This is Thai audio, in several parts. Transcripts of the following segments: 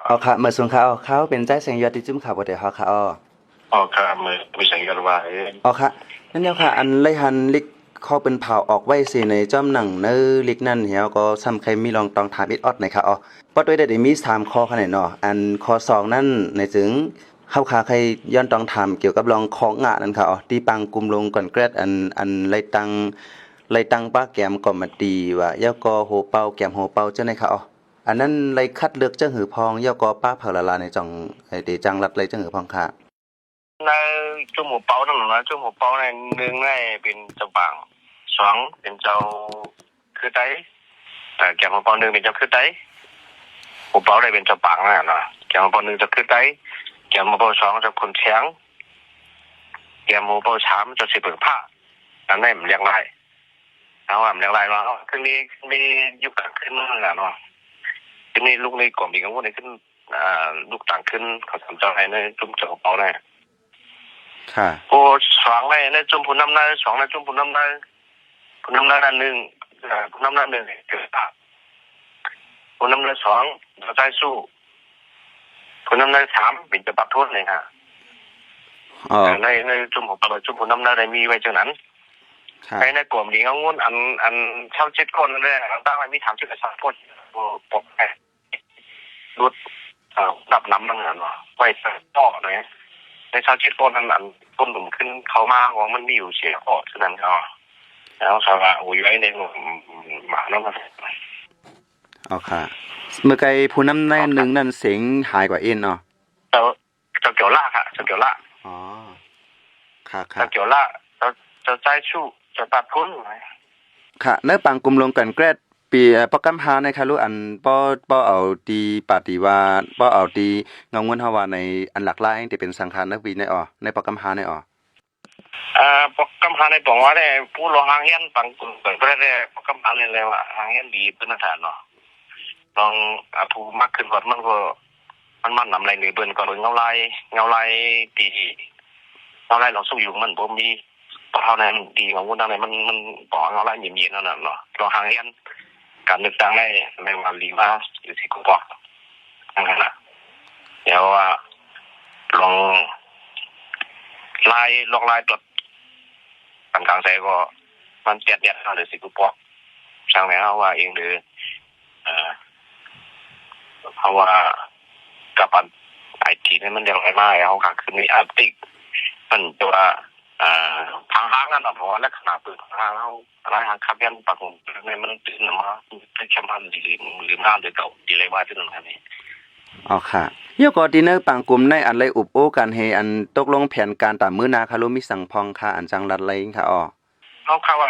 เอาค่ะเมื่อส่วนเขาเขาเป็นใจแสงยอดที่จุ้มข่าวบ่ได้เฮาค่ะอ๋อครับมือสังเกตว่าค่ะนั่นแล้วค่ะอันเลยหันลิกเขาเป็นเผาออกไว้สิในจ้อมหนังเนอลิกนั่นเหี่ยวก็ซ้ำใครมีลองตองถามอิดออดในค่ะปอด้วยได้มี3ข้อค่ะเนาะอันข้อ2นั่นในถึงเฮาค่ะใครย้อนตองถามเกี่ยวกับลองของงะนั่นค่ะที่ปังกลุ่มลงก่อนแกรดอันไล่ตังป้าแกมก็มาดีว่ายอกอโหเปาแกมโหเปาเจ้าในค่ะอันนั้นเลยคัดเลือกเจ้าหือพองยอกอป้าเผาละลาในจ่องไอ้เดจังรัดเลยเจ้าหือพองค่ะในจุ่มหัวเป้านั่นนะจุ่มหัวเป้าในหนึ่งในเป็นเจ้าบางสองเป็นเจ้าคือไตแกมหัวเป้าหนึ่งเป็นเจ้าคือไตหัวเป้าได้เป็นเจ้าบางนั่นนะแกมหัวเป้าหนึ่งเจ้าคือไตแกมหัวเป้าสองเจ้าคนเชียงแกมหัวเป้าสามเจ้าสิบเปิงผ้าอันนี้มันเรียกไรเอาว่ามันเรียกไรเนาะคือมียุคต่างขึ้นนั่นแหละเนาะคือมีลูกในกลุ่มอีกคนนึงขึ้นลูกต่างขึ้นเขาทำเจ้าให้ในจุ่มเจ้าเป้าเนี่ยค่ะโอ้สองในจุ่มผู้นำในสองในจุ่มผู้นำในผู้นำในด้านหนึ่งผู้นำในหนึ่งเกิดผู้นำในสองเราใจสู้ผู้นำในสามเป็นจะปรับโทษเลยฮะในจุ่มของเราจุ่มผู้นำในได้มีไว้จังนั้นในกลุ่มนี้เขางุ่นอันเช่า7 คนเลยตั้งไว้มี30กับ3 คนปกแอบรุดดับน้ำนั่งหันว่าไว้ต่อเลยในเช่า7 คนนั้นต้นหลุมขึ้นเขามาว่ามันมีอยู่เสียข้อฉะนั้นก็แล้วสาวโอ้ยไว้ในหมาแล้วมันค่ะเมื่อไกลผู้นำในหนึ่งนั่นเสียงหายกว่าเอ็นเจ้าเกี่ยวล่าค่ะเจ้าเกี่ยวล่าอ๋อค่ะเจ้าเกี่ยวล่าเจ้าใจชู้เจ้าตัดทุนค่ะเนื้อปังกลุ่มลงกันแกรดปีปอกำหาในค่ะรู้อันป้อเอาตีปฏิว่าป้อเอาตีเงาเงินเฮาว่าในอันหลักลายที่เป็นสังขารนักวิในในปอกำหาในปกกำหาในปองว่าได้ผู้รอหางเฮียนปังกลุ่มเปิดก็ได้ปกกำหาเลยว่าหางเฮียนดีเป็นฐานเนาะลองผู้มากขึ้นกว่ามันก็มันนำอะไรในเบิ่นก็เงาลายตีเงาลายเราสู้อยู่มันบ่มีเท่านั้นดีของคนนั้นมันบอกเงาลายเย็นๆนั่นน่ะเนาะเราหางเฮียนการนึกตั้งได้ในวันลีว่าอยู่ที่กูบอกนั่นแหละเดี๋ยวว่าลองลายตัวกลางใจก็มันเจ็ดเนี่ยหรือสิกูบอกช่างแล้วว่าเองหรือเพราะว่ากับไอทีนี่มันเรียกอะไรมาเขาขาขึ้นมีอาร์ติกมันจะว่าทางห้างนั่นเพราะว่าลักษณะปืนทางห้างเขาอะไรทางขับยันปากผมในมันตื่นมาเป็นแค่มันหรือน้ำหรือเก่าดีเลยว่าที่นั่นครับนี่ค่ะยกอดีเนอร์ปังกลุ่มในอันเลยอุบโอกันเฮอันตกลงแผนการตามมื้อนาคารุมิสังพองค่ะอันจังรัดเลยค่ะเขาข่าวว่า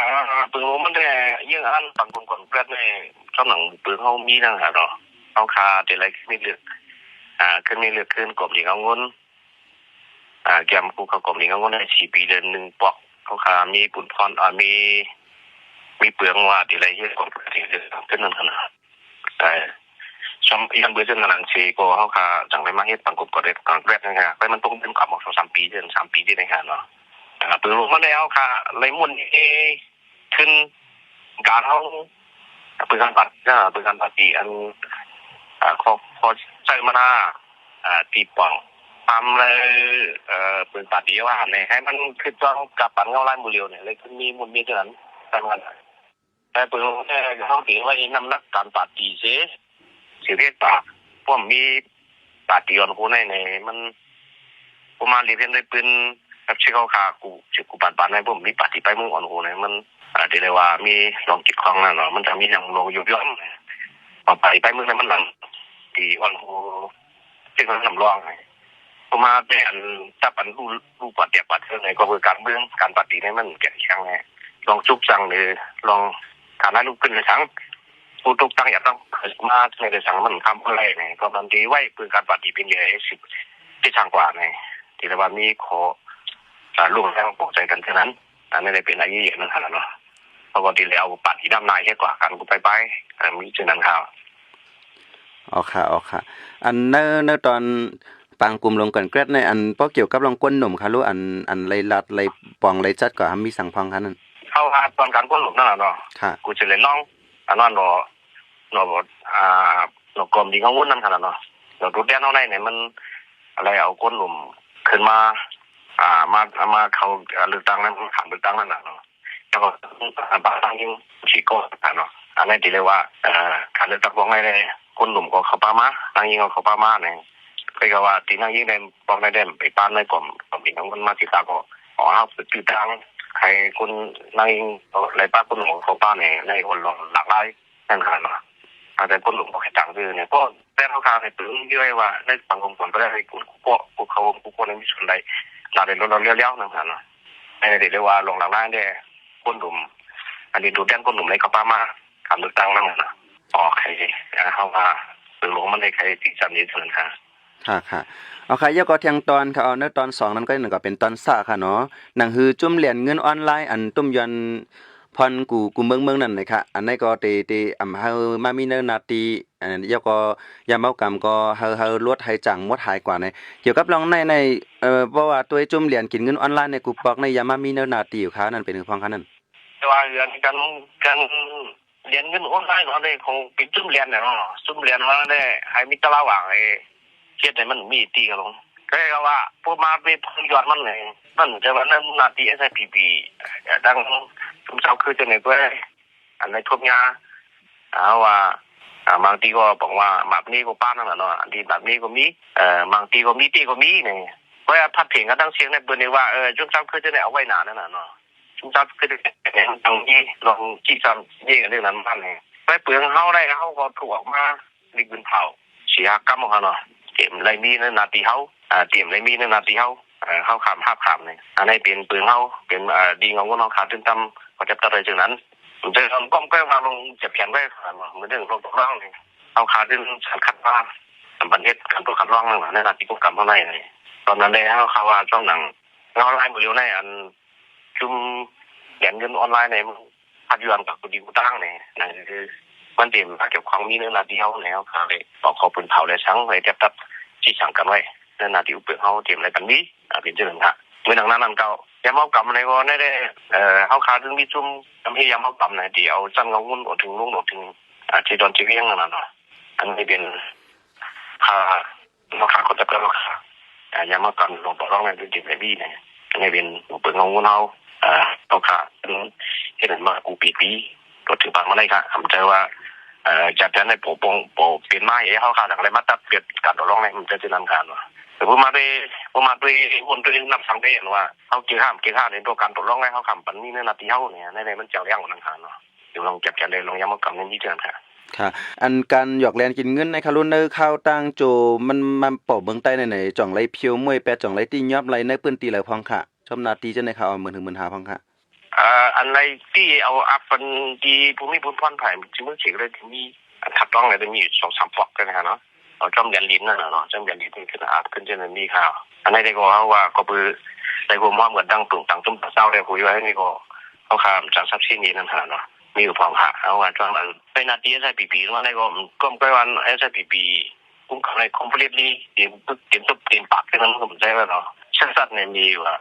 ปืนมันได้ยิ่งอันปังกลุ่มก่อนแป๊บเนี่ยช่องหนังปืนเขามีนั่งหาเนาะเขาคาแต่อะไรไม่เลือกขึ้นไม่เลือกขึ้นกลุ่มที่เขางนแกมกูเขากลุ่มนี้เขางนได้4 ปีเดือน1 ปอกเขาคามีปุ่นพรมีเปลืองว่าที่ไรเยอะกว่าที่ขึ้นนั่นขนาดแต่ช่องยังเบื่อจนขนาด4ก็เขาคาจังไรมาเฮ็ดปังกลุ่มก็ได้กลางแรกนะครับไปมันต้องเป็นกลับมา2-3 ปีเดือน3 ปีที่ในงานเนาะปืนมันได้เขาคาเลยมุ่นขึ้นการเขาปืนการปัดปืนการปัดตีอันพอใช้มาหน้าตีป่องทำเลยปืนปัดตีว่าเนี่ยให้มันคือจ้องกับปันเงาไล่มูเรียวเนี่ยเลยขึ้นมีมุนมีเท่านั้นแต่ปืนเนี่ยเขาตีว่าน้ำหนักการปัดตีเสียเรียกปากพวกมีปัดตีอ่อนคนในมันประมาณเรียนได้ปืนแบบเชื่อเขาขากูปัดในพวกมีปัดตีไปมุ่งอ่อนคนเนี่ยมันเดี๋ยวว่ามีลองจิตคลองนั่นเนาะมันจะมีอย่างลงยุบย่อมพอไปมึงนั้นมันหลังตีอ่อนโหจึงมันลำลองไงพอมาเป็นถ้าปันรูปัดเดียบปัดเท่าไหร่ก็คือการเบื้องการปัดตีนี่มันแก่แข็งไงลองจุกจังหรือลองการนั้นลูกขึ้นในทั้งผู้ตุกตั้งอย่าต้องเกิดมาในสังมันทำอะไรไงก็บางทีไว้ปืนการปัดตีเป็นใหญ่10 ที่ช่างกว่าไงที่เราว่ามีขอลูกแรงปกใจกันเท่านั้นอันนี้ได้เป็นอะไรเยอะนั่นขนาดเนาะปกติแล้วปัดที่ด้านในแค่กว่ากันกูไปมีเช่นนั้นครับค่ะอันเนอตอนปังกลุ่มลงกันแกรดในอันป้อเกี่ยวกับลองก้นหนุ่มค่ะรู้อันไรลัดไรปองไรจัดก็มีสังพองค่ะนั่นเข้าตอนการก้นหนุ่มนั่นแหละเนาะกูจะเลยน้องอันนั้นหนอกรมดีเขาวุ่นนั่นขนาดเนาะ เราดูแดนเอาในเนี่ยมันอะไรเอาก้นหลุมขึ้นมามาเขาเลือกตั้งนั้นขันเลือกตั้งนั่นน่ะเนาะแล้วก็บ้านตั้งยิ่งฉีกก็เนาะอันนี้ที่เรียกว่าขันเลือกตั้งบอกไงเลยก้นหลุมก็เขาป้ามาตั้งยิ่งเขาป้ามาเนี่ยก็ว่าตีนั่งยิ่งได้บอกได้ไปป้านในกลุ่มปีน้องคนมาติดตาก็อ๋อครับติดตั้งใครคุณนั่งยิ่งอะไรป้าก้นหลุมเขาป้าเนี่ยในคนหลากหลายนั่นขนาดเนาะแต่ก้นหลุมบอกให้ต่างคือเนี่ยก็แต่เขาคาให้ตื่นเยอะว่าในสังคมคนก็ได้ให้กูเขากูคนนั้นมีส่วนใดเราเดินเราเลี้ยวๆนั่นขนาดเนาะในเดี๋ยวว่าลงหลักหลายเนี่ยก้นหลุมอันนี้ดูแดนก้นหลุมในเขาป้ามาทำเลือกตั้งนั่นนะอ๋อใครเข้ามาตื่นลงมันในใครที่จำนี้ส่วนค่ะค่ะเอาค่ะยก็เที่ยงตอนค่ะเอาในตอน2นั้นก็นึงก็เป็นตอนซ่าค่ะเนาะหนังฮือจุ่มเหรียญเงินออนไลน์อันตุ้มยอนพรกูเมืองนั่นเลยค่ะอันนี้ก็เตอำเฮามามีเนนาตีอันยก็ยามเมากรรมก็เฮาลวดให้จังหมดหายกว่าในเกี่ยวกับลองในเพราะว่าตัวจุ่มเหรียญกินเงินออนไลน์ในกูปอกในยามามีเนนาตีอยู่ค่ะนั่นเป็นคือพ้องค่ะนั่นแต่ว่าเรื่องการเรียนเงินออนไลน์เนาะได้คงเป็นจุ่มเรียนเนาะจุ่มเรียนว่าได้ให้มีตะละว่างไอ้เฮ็ดให้มันมีตีกันลงก็ว่าพวกมาไปพยอดมันเลยมันจะว่านั้นนาที SIPP ดังชุมเช้าคือจะไหนก็อันในทุบยาว่าบางทีก็บอกว่าแบบนี้ก็ป้านั่นแหละเนาะอันที่แบบนี้ก็มีบางทีก็มีตีก็มีเนี่ยเพราะพัดเพลงก็ตั้งเสียงในเบอร์นี้ว่าชุมเช้าคือจะไหนเอาไว้นานนั่นแหละเนาะชุมเช้าคือจะทางนี้ลองจี้ซ้ำยิ่งเรื่องนั้นมันเนี่ยไปเปลืองเฮาได้เฮาก็ถูกออกมาดิบเป็นเผาเสียกรรมของเขาเนาะเก็บไรมีนั่นนาทีเฮาเตรียมไรมีนั่นนาทีเฮาเฮาขามภาพขามเนี่ยอันนี้เป็นเปลืองเฮาเป็นดีงงก็น้องขาตึ้งตั้มก็จะตัดอะไรจากนั้นผมจะทำก้มก็มาลงจับแขนไว้เหมือนเรื่องลงตกล่องเลยเอาขาดึงสันคัดว่าบันเทศการตัวขัดร่องนั่นแหละในนาทีกุกรรมเท่าไหร่เลยตอนนั้นเลยเขาว่าช่องหนังออนไลน์หมดเร็วในอันชุมเหรียญเงินออนไลน์ในพัดยวนกับกูดีกูตั้งเนี่ยนั่นคือมันเตรียมเก็บของมีเนื้อนาทีเขาแล้วเขาเลยบอกขอปืนเผาเลยชั้งไว้จับที่สั่งกันไว้เนื้อนาทีอุปเปเขาเตรียมอะไรกันนี้เป็นเจ้าหนึ่งฮะเมื่อหนังนั้นเก่ายามเอากำในก็ได้เขาขาดึงมีจุ่มทำให้ยามเอากำในเดี๋ยวจันงงุ่นอดถึงลุงอดถึงที่ตอนที่เวียงนั่นน่ะอันนี้เป็นราคาคนจะเกิดราคายามเอากำลงต่อรองในดุจิตในบี้เนี่ยอันนี้เป็นเปิดงงุ่นเอาขาเห็นมากูปีรถถึงบางมาได้ค่ะผมเจอว่าจากนั้นในโปเปลี่ยนไม้เขาขาดอะไรมาตัดเปลี่ยนการต่อรองในมันจะนันการว่าแต่พอมาด้วยวนด้วยนับสังเกตว่าเขาเกี่ยวข้ามในตัวการต่อรองในเขาคำปันนี้ในนาทีเขาเนี่ยในมันเจ้าเลี้ยงของนันการเนาะเดี๋ยวลองจับกันเลยลองย้ำมากำในที่เจอค่ะค่ะอันการหยอกแลนกินเงินในคารุนเนอร์ข้าวตั้งโจมันปอบเมืองใต้ไหนจ่องไรเพียวมวยแปจ่องไรตียอบไรในปืนตีไหลพองค่ะชมนาตีจะในข่าว10,000 ถึง 15,000พองค่ะอันไรที่เอาอัพเป็นที่ภูมิพรผ่านจิมือเฉียเลยที่มีทับต้องอะไรจะมี2-3ฟอกกันนะเนาะเอาจอมยันลิ้นนั่นเนาะจอมยันลิ้นที่ขึ้นอาบขึ้นเจนนี่ข่าวอันนี้ได้ก็ว่าก็คือได้ความว่าเหมือนดังตุ่งต่างตุ้มเศร้าได้คุยไว้นี่ก็เขาข้ามจากทรัพย์สินนี้นั่นเนาะมีอยู่พองค่ะเอาว่าช่วงนั้นไปนาทีSIPPว่าได้ก็ไปวันSIPPคุ้มครองใน completely เตรียมปากที่นั้นผมใจว่าเนาะชัดๆเนี่ยมีว่า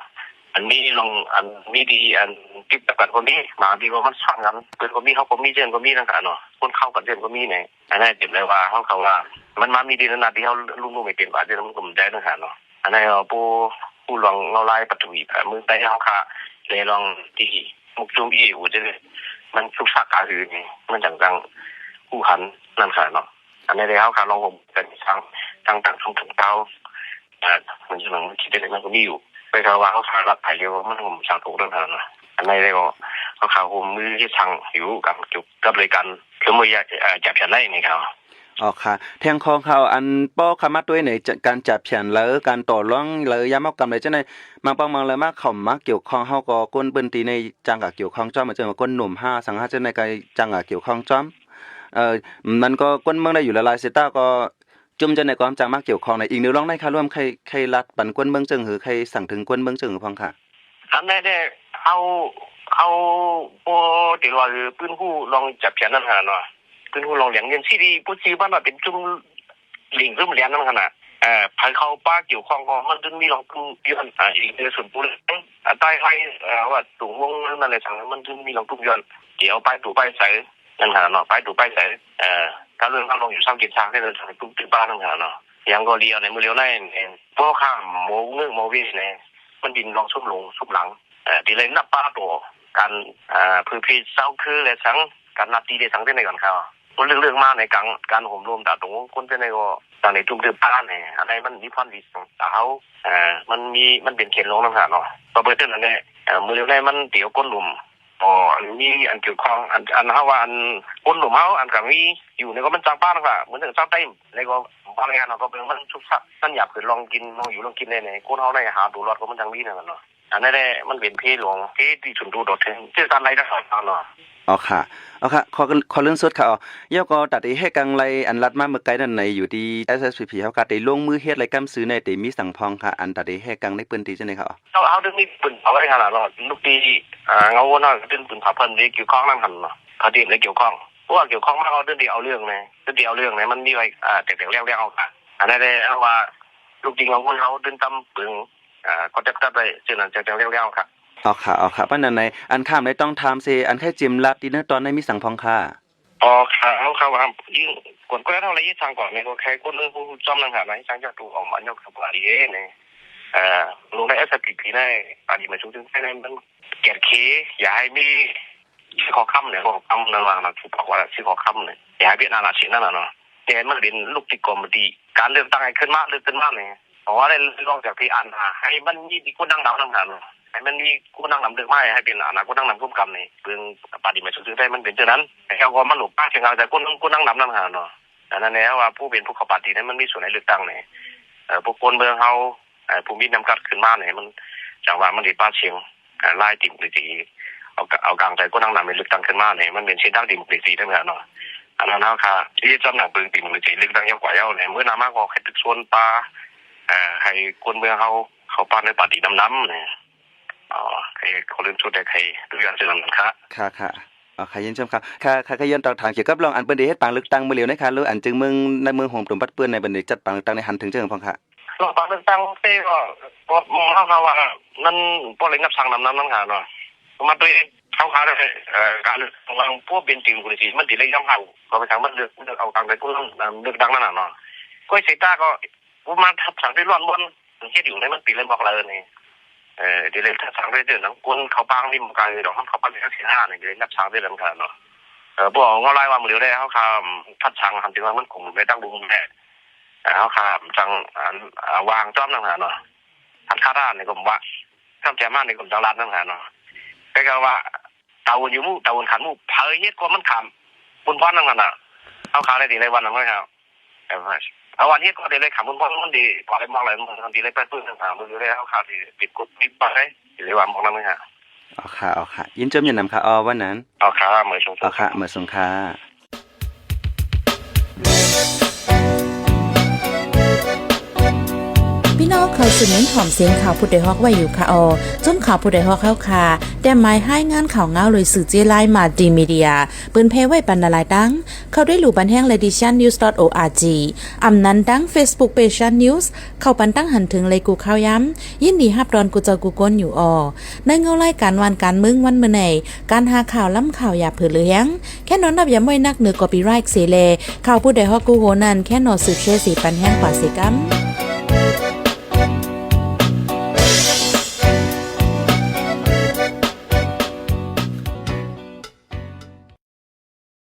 อันนี้ลองอันนี้ดีอันติดกับคนนี้บางทีก็มันสั่งกันเป็นคนนี้เขาก็มีเจนก็มีนั่นกันเนาะคนเข้ากันเจนก็มีเนี่ยอันนี้เจ็บเลยว่าเขาว่ามันมามีดีนาทีเขาลุงไม่เป็นว่าเจนมันก็ได้นั่นกันเนาะอันนี้ผู้ลองเราไล่ปัตตุวีมือใต้เขาค่ะเลยลองที่มุกจุ่มอีอูจะเลยมันสุกสักการือนี่มันจังผู้หันนั่นค่ะเนาะอันนี้เลยเขาค่ะลองผมเป็นทางต่างๆถึงเต้ามันจะลองคิดได้เลยมันก็มีอยู่ไปเขาว่าเขาขารับไปเร็วมันผมสั่งถูกเรื่องนั้นนะอันนี้เลยก็เขาขาผมมือที่ทางหิวกับจุกกับเลยกันคือมือจับฉันได้นี่ครับอ๋อค่ะแทงคองเขาอันป้อคามาด้วยในการจับแผนแล้วการต่อรองเลยยามเอากำเลยจังได๋บางปองบางเลยมาเข้ามาเกี่ยวข้องเฮาก็ก้นเปิ้นตีในจังกับเกี่ยวข้องจ้อมมาเจอมาก้นหนุ่ม5สังหาจังได๋ก็จังกับเกี่ยวข้องจ้อมมันก็ก้นเมืองได้อยู่หลายๆเสต้าก็จุ่มจะในความจังมาเกี่ยวข้องในอีกนึงลองได้ค่ะร่วมใครรัดปันก้นเมืองจึงหือใครสั่งถึงก้นเมืองจึงหือพองค่ะอันนี้ได้เอาโปติว่าคือปืนผู้ลองจับแผนนั่นหาเนาะปืนผู้ลองเหลียงเงินซีดีผู้ชื่อบ้านว่าเป็นจุ่มลิงซุ่มเหรียญนั่นขนาดภายเขาป้าเกี่ยวข้องก็มันจึงมีลองปืนย้อนอีกในส่วนผู้ใต้ให้ว่าสูงวงนั่นเลยสั่งมันจึงมีลองปืนย้อนเดี๋ยวไปตู่ไปใส่นั่นหาเนาะไปตู่ไปใส่ถ้าเรื่องเขาลงอยู่ซ้ำกิจทางให้เราทำปืนบ้านนั่นหาเนาะ ยังก็เลียวในมือเลียวในพวกข้ามโมเงือกโมวิสเนี่ยมันบินลองซุบลงซุบหลังดีเลยนับป้าตัวการพื้นที่เศร้าคือเลยทั้งการนับตีเลยทั้งที่ในก่อนเขาคนเรื่องมากในการห่มรวมแต่ตรงคนที่ในก็ต่างในทุ่มเดือบป้าเนี่ยอะไรมันมีพรวิสแต่เขามันเป็นเขตลงนะครับเนาะพอเปิดต้นอันนี้มือเลียวในมันเดี๋ยวก้นหลุมอันนี้อันเกี่ยวข้องอันเขาว่าอันก้นหลุมเขาอันกับมีอยู่ในก็มันจังป้านะครับเหมือนถึงจังเต็มในก็บางงานเราก็เป็นมันชุกชักนั่นอยากคือลองกินลองอยู่ลองกินได้เนี่ยก้นเขาในหาดูรอดก็มันจังดีนะกันเนาะอันนี้ได้มันเป็นพี่หลวงพี่ที่สุนทรโดดเด่นที่การไล่ได้สอนเนาะอ๋อค่ะขอเรื่องสุดค่ะย่อก็ตัดให้กังไรอันรัดมาเมื่อไกลนั่นในอยู่ที่ SSPP เฮาก็ได้ลงมือเฮ็ดไรกำซื้อในได้มีสังพองค่ะอันตัดให้กังในปืนตีจังได๋ค่ะเอาเรื่องนี้ปืนเอาไว้ขนาดเนาะลูกตีเงาวนเนาะเป็นปืนผาเพิ่นที่เกี่ยวข้องนั่นหั่นเนาะเขาที่ได้เกี่ยวข้องเพราะว่าเกี่ยวข้องมากเอาเรื่องเดียวเอาเรื่องนะเรื่องเดียวเอาเรื่องนะมันมีไว้แต่เรียกเอาค่ะอันนั้นได้เอาว่าลูกจริงเอาคนเขาเดินตำปึงก็จะได้เจอนั่นจะเรียกค่ะอ๋อค่ะป้านนั้นในอันข้ามได้ต้องถามซิอันแค่จิมลัดดินตอนในมีสังพองค่ะอ๋อค่ะเอาว่ายิ่งกดก็เท่าไรยิ่งทางก่อนเนี่ยก็แค่คนนึงผู้จอมนั่งหาไหนทางจะดูออกมายกสบายดีเนี่ยลงใน SPP ได้ปฏิมาชุมชนให้มันแก่เคอย่าให้มีชื่อขอค่ำเนี่ยขอค่ำนั่นว่าถูกบอกว่าชื่อขอค่ำเนี่ยอย่าให้เบียดนานาชินนั่นน่ะเนาะแต่มันเป็นลูกติกรมดีการเลือกตั้งให้ขึ้นมากเนี่ยเพราะว่าได้ลองจากที่อ่านให้มันมีคนนั่งดาวนั่งหาให้มันมีคนนั่งนำเรื่องไม่ให้เป็นคนนั่งนำคุ้มกำเนี่ยเรื่องปฏิมาชุมชนได้มันเป็นเช่นนั้นแต่แค่ว่ามันหนุกป้าเชียงรายแต่คนนั่งนำนั่งหาเนาะอันนั้นเนี่ยว่าผู้เป็นผู้ขับปฏินั้นมันมีส่วนในเลือกตั้งเนี่ยพวกคนเมืองเขาผู้มีนำกัดขึ้นมาเนี่ยมันจังว่ามันดีป้าเชียงไล่ติ่มหรือจีเอากลางใจก็นั่งนำเป็นเลือกตั้งขึ้นมาเนี่ยมันเป็นเช่นดั้งดิมหรือจีได้ไหมเนาะอันนั้นนะคะที่จำหนักปืนติ่มหรือจีเลือกตั้งยังกว่าเย้าเนี่ยเมื่อนามากกว่าให้ตึกส่วนปลาให้คนเมืองเขาป้าในปฏิน้ำเนี่ยใครเขาเริ่มชุดได้ใครดูยันเจริญค่ะค่ะยินชมค่ะย้อนต่อทางเกี่ยวกับรองอันเปิ้นได้เฮ็ดปางเลือกตั้งมื้อเหลียวนะคะหรืออันจึงเมืองในเมืองโฮมตุ่มปัดเปิ้นในบัดนี้จัดปางเลือกตั้งในหันถึงจังพองค่ะรอบปางเลือกตั้งเต้ก็มองเขาว่านั่นพวกเล่นกับทางน้ำค่ะเนาะมาด้วยเขาได้การเลือกตั้งพวกเป็นจริงกุศิมันติเลยย่ำเขาก็ไปทางมันเลือกเอาทางไปกูเลือกตั้งนั่นน่ะเนาะก็เสตาก็มาทับทางได้ร้อนบนเฮ็ดอยู่ในมันติเลยบอกเลยนี่เดี๋ยวเล่นทางได้เดือนนั้นคนเขาปังนี่มันกลายดอกเขาปังได้5เนี่ยเดี๋ยวนับทางได้แล้วค่ะเนาะพวกงอไล่ว่ามื้อเดียวได้เขาทัดทางทำถึงว่ามันคงได้ตั้งบุญแท้เขาจังวางจ้อมนั่งหาเนาะหันค่าด้านในกลุ่มว่าทำแจมากในกลุ่มจังรัดนั่งหาเนาะก็คือว่าตาวนอยู่มู่ตาวนขันมู่เพยเฮ็ดก็มันขำบุญพ่อนั่งน่ะเขาขาได้ดีในวันนั้นไหมครับเอาวันนี้ก็ได้เลยขำบุญพ่อมันดีพอได้มองอะไรมันดีเลยไปพื้นต่างๆมันอยู่ได้เขาขาที่ปิดกดปิดไปหรือว่ามองนั่นไหมครับอ๋อค่ะยินจมยินนำค่ะวันนั้นเหมือนชงค่ะเหมือนสงค่ะพี่น้องเคยสืบเน้นหอมเสียงข่าวผู้ใดฮอกไว้อยู่ค่ะจนข่าวผู้ใดฮอกเข้าค่ะแต่หมายให้งานข่าวเงาเลยสื่อเจไลมาดีมีเดียปืนเพไว้ปันนาลายดังเข้าได้หลู่บันแห้ง lediciannews.org อำนั้นดัง Facebook page news เข้าปันตั้งหันถึงเลยกูข่าวย้ำยินดีฮับรอนกูเจอกูก้นอยู่ในเงาไล่การวันการมึงวันเมื่อไหนการหาข่าวล้ำข่าวอย่าเผือเลี้ยงแค่นอนนับย้ำไว้นักเหนือกอปีไรค์เสเลข่าวผู้ใดฮอกกูโหนันแค่นอนสืบเชื่อสีปันแห้งกว่าสิกัม